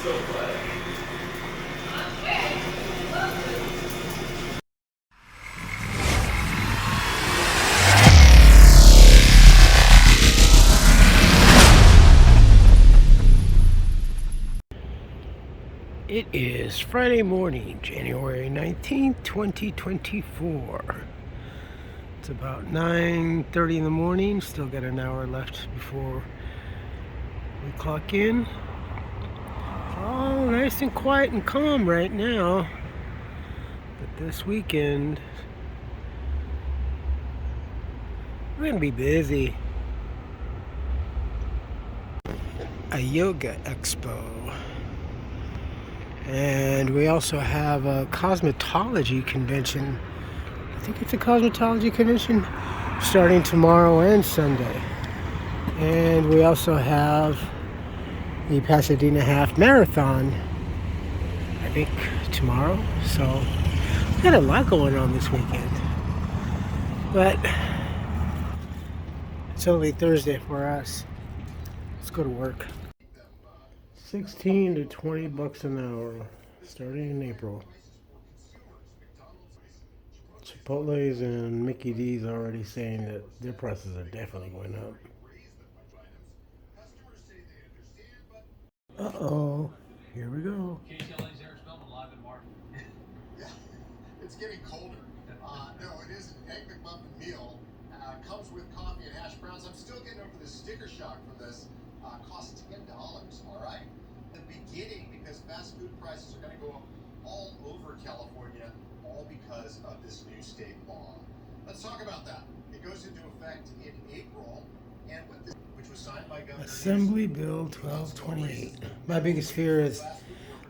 It is Friday morning, January 19th, 2024. It's about 9:30 in the morning. Still got an hour left before we clock in. Oh, nice and quiet and calm right now. But this weekend, we're going to be busy. A yoga expo. And we also have a cosmetology convention. I think it's a cosmetology convention starting tomorrow and Sunday. And we also have the Pasadena Half Marathon, I think, tomorrow. So we got a lot going on this weekend. But it's only Thursday for us. Let's go to work. 16 to 20 bucks an hour, starting in April. Chipotle's and Mickey D's already saying that their prices are definitely going up. Uh-oh, here we go. It's getting colder. No, it is an Egg McMuffin meal. Comes with coffee and hash browns. I'm still getting over the sticker shock from this. Costs $10, all right? The beginning, because fast food prices are going to go up all over California, all because of this new state law. Let's talk about that. It goes into effect in April, and with this, which was signed by Governor Assembly Bill 1228. My biggest fear is,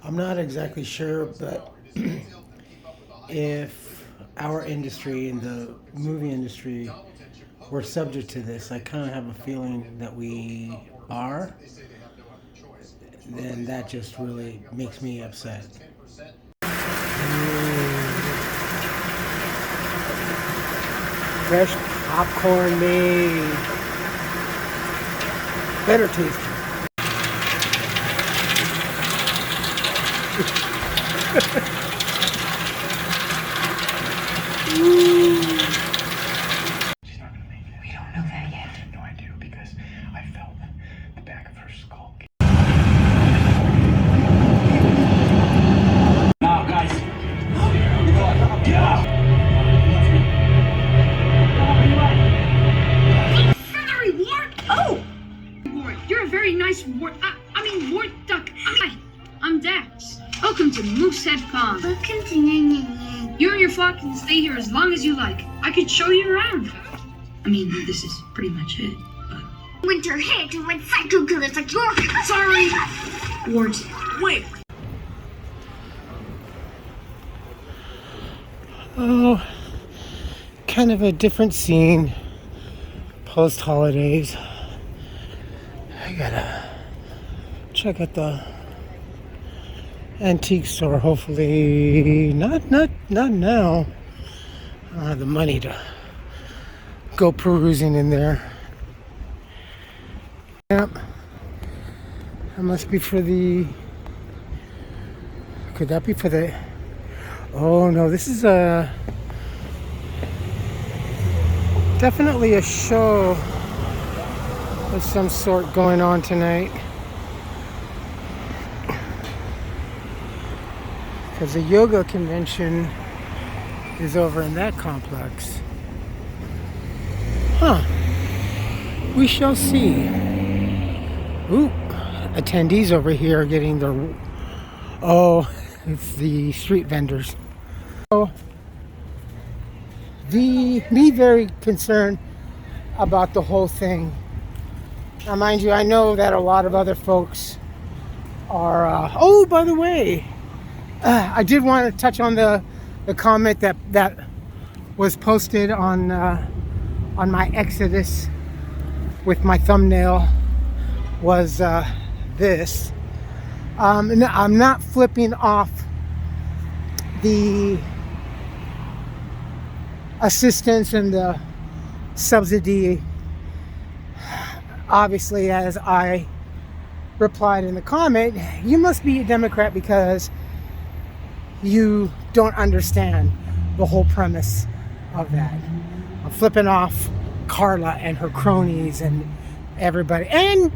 I'm not exactly sure, but if our industry and the movie industry were subject to this, I kind of have a feeling that we are, then that just really makes me upset. Fresh popcorn made. Better tasting. She's not gonna make it. We don't know that yet. No, I do, because I felt the back of her skull. Now, guys. Get out! Sorry, Wart! Oh! Wart, you're a very nice Wart. I mean, Wart Duck. Hi, I'm Dax. Welcome to Moosehead Pond. Welcome to You and your flock can stay here as long as you like. I could show you around. I mean, this is pretty much it, but... Winter hit and went psycho killers like your... Sorry! Wart, wait! Oh, kind of a different scene post-holidays. I gotta check out the antique store. Hopefully not now. I don't have the money to go perusing in there. Yep, that must be for the... Could that be for the... Oh no, this is definitely a show of some sort going on tonight. Because the yoga convention is over in that complex. Huh. We shall see. Ooh, attendees over here are getting their... Oh, it's the street vendors. So, me very concerned about the whole thing. Now, mind you, I know that a lot of other folks are... oh, by the way, I did want to touch on the comment that was posted on my Exodus with my thumbnail was this. I'm not flipping off the assistance and the subsidy, obviously, as I replied in the comment, you must be a Democrat because you don't understand the whole premise of that. I'm flipping off Carla and her cronies and everybody, and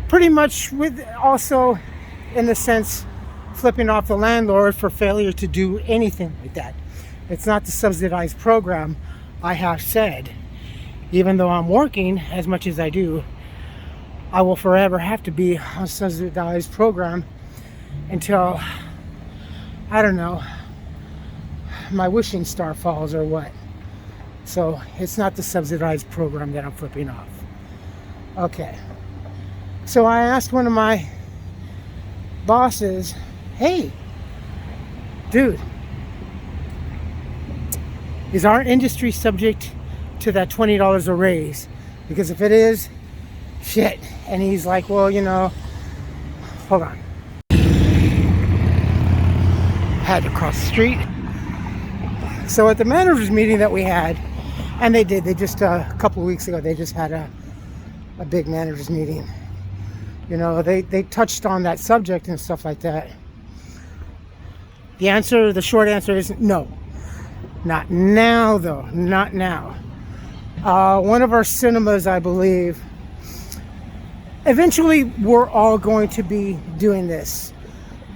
pretty much with also in the sense flipping off the landlord for failure to do anything like that. It's not the subsidized program. I have said, even though I'm working as much as I do, I will forever have to be on subsidized program until, I don't know, my wishing star falls or what. So it's not the subsidized program that I'm flipping off. Okay. So I asked one of my bosses, hey, dude, is our industry subject to that $20 a raise? Because if it is, shit. And he's like, well, you know, hold on. Had to cross the street. So at the managers meeting that we had, and they just a couple of weeks ago, they just had a big managers meeting. You know, they touched on that subject and stuff like that. The short answer is no. Not now, though. Not now. One of our cinemas, I believe, eventually we're all going to be doing this.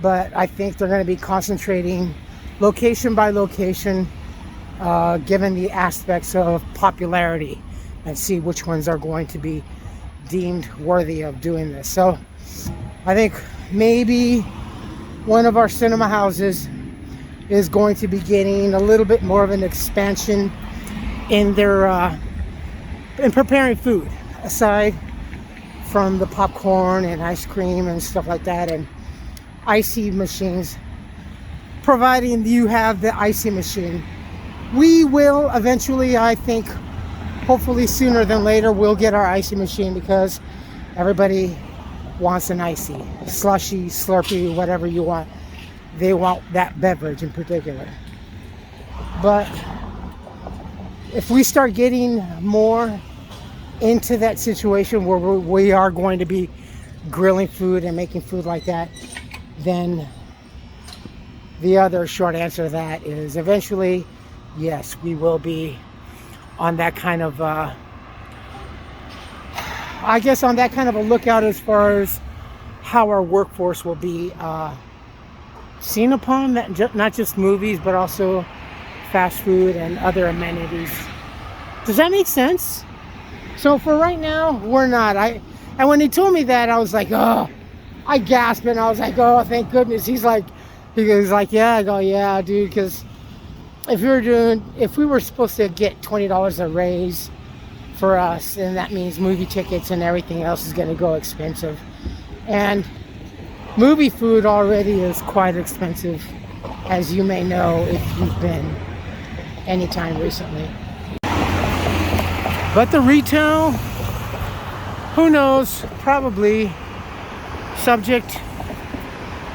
But I think they're going to be concentrating location by location, given the aspects of popularity, and see which ones are going to be deemed worthy of doing this. So I think maybe one of our cinema houses is going to be getting a little bit more of an expansion in their in preparing food, aside from the popcorn and ice cream and stuff like that, and icy machines. Providing you have the icy machine, we will eventually, I think, hopefully sooner than later, we'll get our icy machine, because everybody wants an icy, slushy, slurpy, whatever you want. They want that beverage in particular. But if we start getting more into that situation where we are going to be grilling food and making food like that, then the other short answer to that is eventually, yes, we will be on that kind of, I guess on that kind of a lookout as far as how our workforce will be seen upon, not just movies, but also fast food and other amenities. Does that make sense? So for right now, we're not. And when he told me that, I was like, oh, I gasped, and I was like, oh, thank goodness. He goes like, yeah. I go, yeah, dude, because if we were supposed to get $20 a raise for us, and that means movie tickets and everything else is going to go expensive. And movie food already is quite expensive, as you may know if you've been anytime recently. But the retail, who knows, probably subject,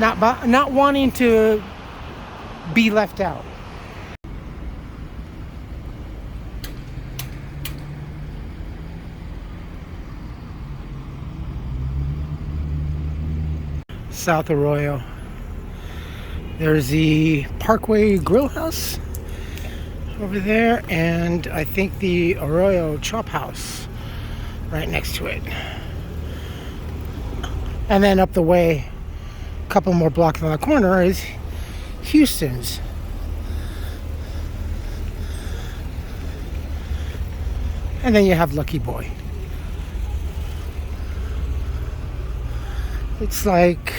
not wanting to be left out. South Arroyo. There's the Parkway Grill House over there, and I think the Arroyo Chop House right next to it. And then up the way, a couple more blocks on the corner, is Houston's. And then you have Lucky Boy. It's like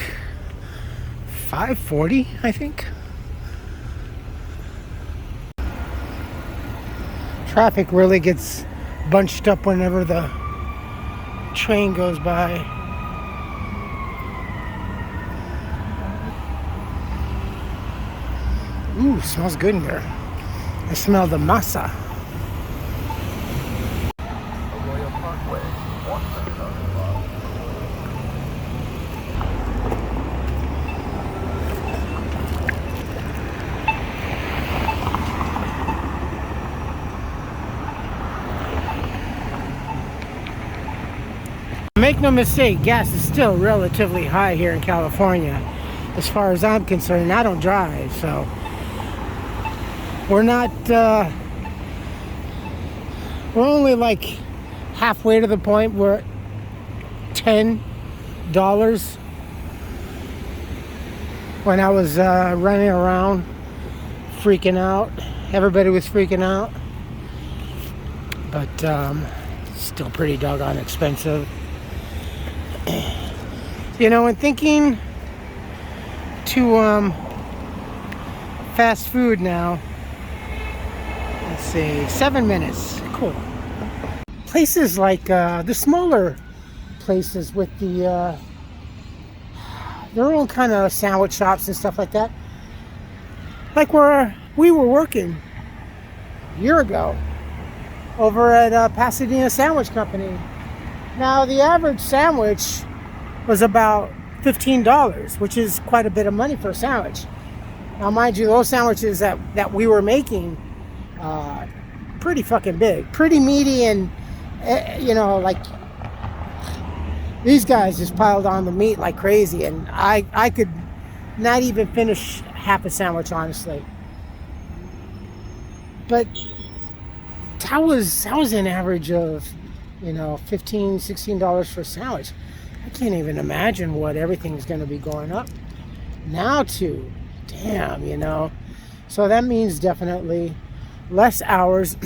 5:40, I think. Traffic really gets bunched up whenever the train goes by. Ooh, smells good in there. I smell the masa. Make no mistake, gas is still relatively high here in California. As far as I'm concerned, I don't drive, so we're not, we're only like halfway to the point where $10 when I was running around freaking out. Everybody was freaking out, but still pretty doggone expensive. You know, and thinking to fast food now. Let's see, 7 minutes. Cool. Places like the smaller places with the their own kind of sandwich shops and stuff like that. Like where we were working a year ago over at Pasadena Sandwich Company. Now the average sandwich was about $15, which is quite a bit of money for a sandwich. Now mind you, those sandwiches that we were making, pretty fucking big, pretty meaty, and you know, like these guys just piled on the meat like crazy, and I could not even finish half a sandwich, honestly. But that was an average of, you know, $15, $16 for a sandwich. I can't even imagine what everything's going to be going up now to. Damn, you know. So that means definitely less hours.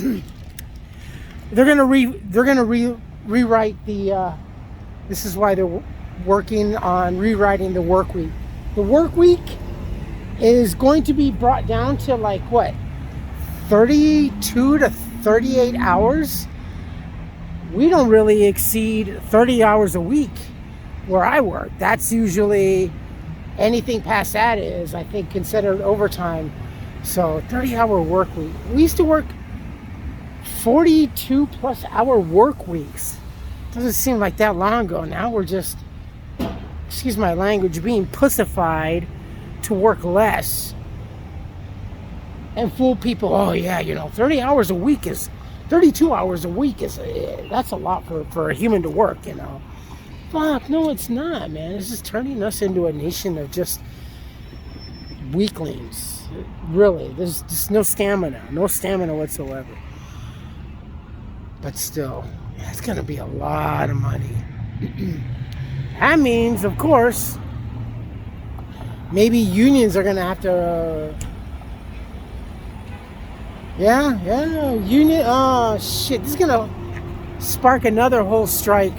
They're gonna rewrite the. This is why they're working on rewriting the work week. The work week is going to be brought down to like what, 32 to 38 hours. We don't really exceed 30 hours a week where I work. That's usually, anything past that is, I think, considered overtime. So 30-hour work week. We used to work 42 plus hour work weeks. Doesn't seem like that long ago. Now we're just, excuse my language, being pussified to work less and fool people. Oh yeah, you know, 30 hours a week is 32 hours a week is, that's a lot for a human to work, you know. Fuck, no, it's not, man. This is turning us into a nation of just weaklings. Really, there's just no stamina whatsoever. But still, it's gonna be a lot of money. That means, of course, maybe unions are gonna have to. Union. Oh shit! This is gonna spark another whole strike.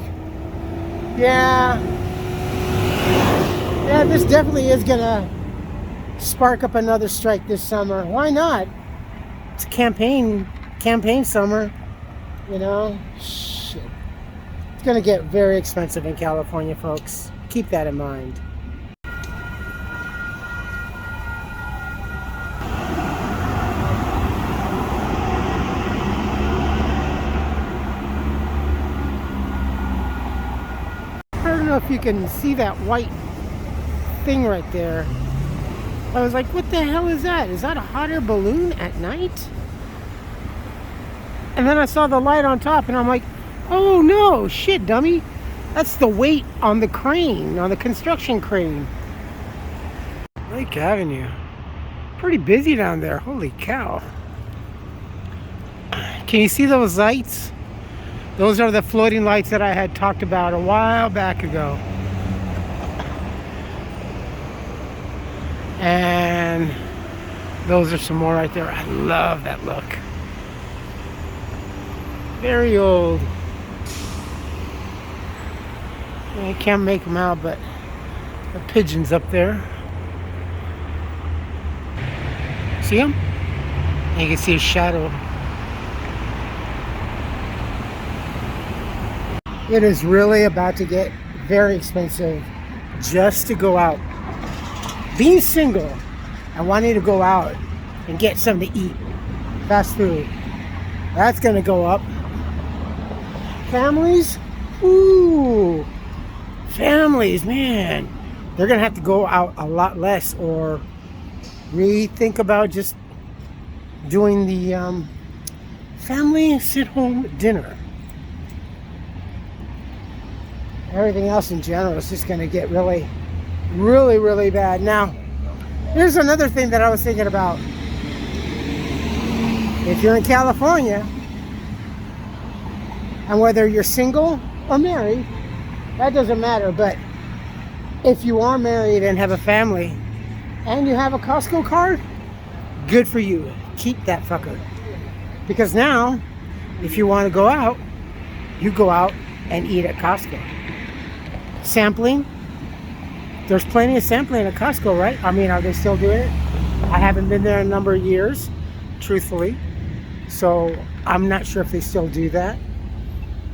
Yeah, this definitely is gonna spark up another strike this summer. Why not? It's campaign summer, you know. Shit. It's gonna get very expensive in California, folks. Keep that in mind. I don't know if you can see that white thing right there. I was like, what the hell is that? Is that a hot air balloon at night? And then I saw the light on top and I'm like, oh no, shit, dummy. That's the weight on the crane, on the construction crane. Lake Avenue. Pretty busy down there, holy cow. Can you see those lights? Those are the floating lights that I had talked about a while back ago. And those are some more right there. I love that look. Very old. I can't make them out, but the pigeons up there. See them? And you can see a shadow. It is really about to get very expensive just to go out. Being single and wanting to go out and get something to eat, fast food, that's gonna go up. Families, ooh, families, man, they're gonna have to go out a lot less or rethink about just doing the family sit-home dinner. everything else in general is just going to get really, really, really bad. Now, here's another thing that I was thinking about. If you're in California, and whether you're single or married, that doesn't matter. But if you are married and have a family and you have a Costco card, good for you. Keep that fucker. Because now, if you want to go out, you go out and eat at Costco. Sampling. There's plenty of sampling at Costco, right? I mean, are they still doing it? I haven't been there in a number of years, truthfully. So I'm not sure if they still do that.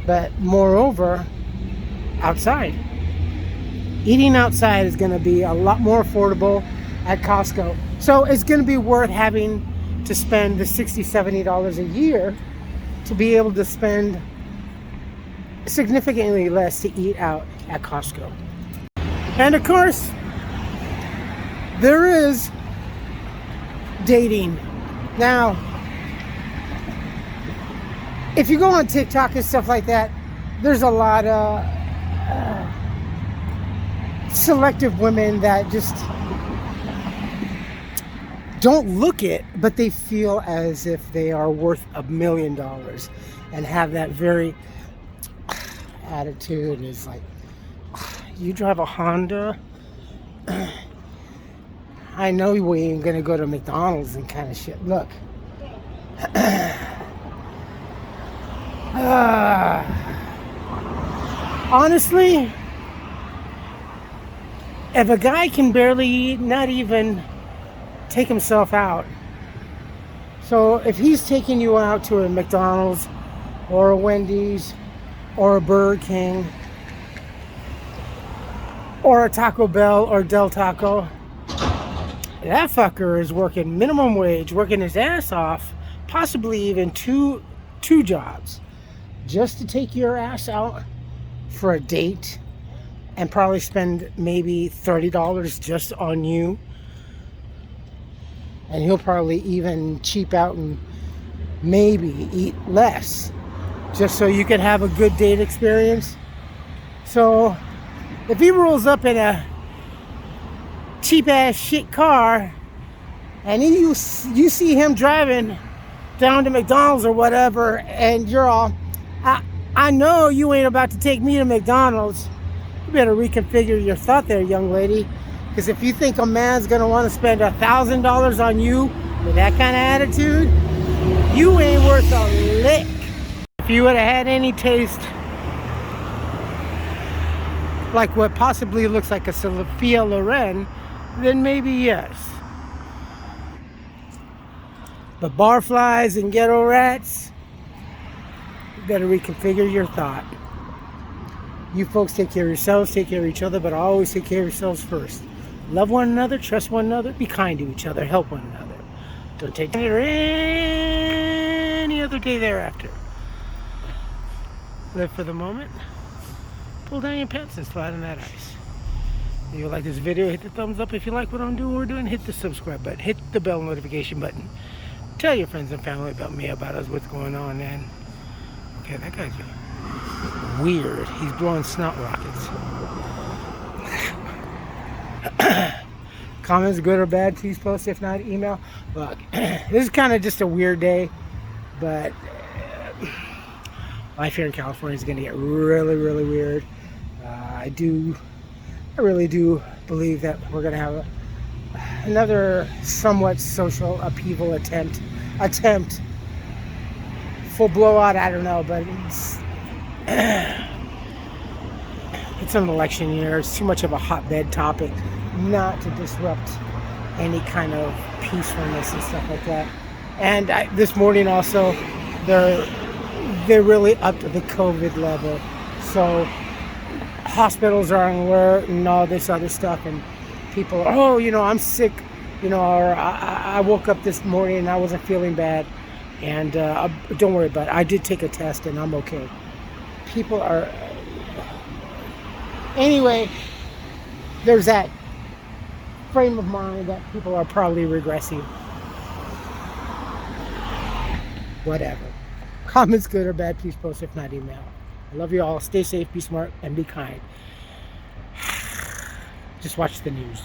But moreover, outside. Eating outside is going to be a lot more affordable at Costco. So it's going to be worth having to spend the $60, $70 a year to be able to spend significantly less to eat out at Costco. And of course, there is dating. Now, if you go on TikTok and stuff like that, there's a lot of selective women that just don't look it, but they feel as if they are worth $1 million and have that very attitude. Is like, you drive a Honda? I know we ain't gonna go to McDonald's and kind of shit. Look. Honestly, if a guy can barely not even take himself out, so if he's taking you out to a McDonald's or a Wendy's or a Burger King or a Taco Bell or Del Taco, that fucker is working minimum wage, working his ass off, possibly even two jobs, just to take your ass out for a date and probably spend maybe $30 just on you. And he'll probably even cheap out and maybe eat less just so you can have a good date experience. So if he rolls up in a cheap ass shit car and you see him driving down to McDonald's or whatever, and you're all, I know you ain't about to take me to McDonald's. You better reconfigure your thought there, young lady. Because if you think a man's going to want to spend $1,000 on you with that kind of attitude, you ain't worth a lick. If you would have had any taste like what possibly looks like a Sophia Loren, then maybe yes. But barflies and ghetto rats, you better reconfigure your thought. You folks take care of yourselves, take care of each other, but always take care of yourselves first. Love one another, trust one another, be kind to each other, help one another. Don't take it any other day thereafter. Live for the moment. Pull down your pants and slide on that ice. If you like this video, hit the thumbs up. If you like what I'm doing, we're doing, hit the subscribe button, hit the bell notification button. Tell your friends and family about me, about us, what's going on, man. Okay, that guy's weird. He's blowing snot rockets. Comments, good or bad, please post. If not, email. Look, this is kind of just a weird day, but life here in California is going to get really, really weird. I really do believe that we're going to have another somewhat social upheaval attempt. Full blowout, I don't know, but it's an election year. It's too much of a hotbed topic not to disrupt any kind of peacefulness and stuff like that. And this morning also, they're really up to the COVID level. So hospitals are on alert and all this other stuff, and people are, oh, I'm sick, or I woke up this morning and I wasn't feeling bad, and don't worry about it. I did take a test and I'm okay. People are, anyway, there's that frame of mind that people are probably regressing. Whatever. Comments, good or bad, please post. If not, email. I love you all. Stay safe, be smart, and be kind. Just watch the news.